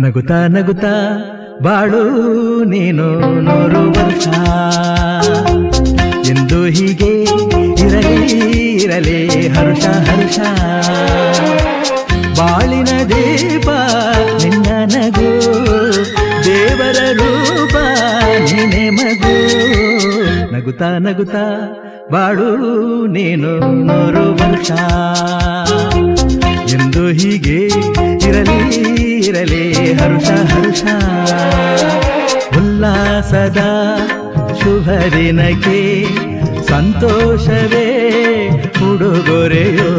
ನಗುತ್ತಾ ನಗುತ್ತಾ ಬಾಳು ನೀನು 100 ವರ್ಷ ಎಂದು ಹೀಗೆ ಇರಲಿ ಹರ್ಷ ಹರ್ಷ. ಬಾಳಿನ ದೀಪ ನಿನ್ನ ನಗು, ದೇವರ ರೂಪ ನೀನೆ ಮಗು. ನಗುತ್ತಾ ನಗುತ್ತಾ ಬಾಳು ನೀನು 100 ವರ್ಷ ಎಂದು ಹೀಗೆ ಇರಲಿ ಹರ್ಷ ಹರ್ಷ. ಉಲ್ಲಾಸದ ಶುಭ ದಿನಕ್ಕೆ ಸಂತೋಷವೇ ಉಡುಗೊರೆಯೋ.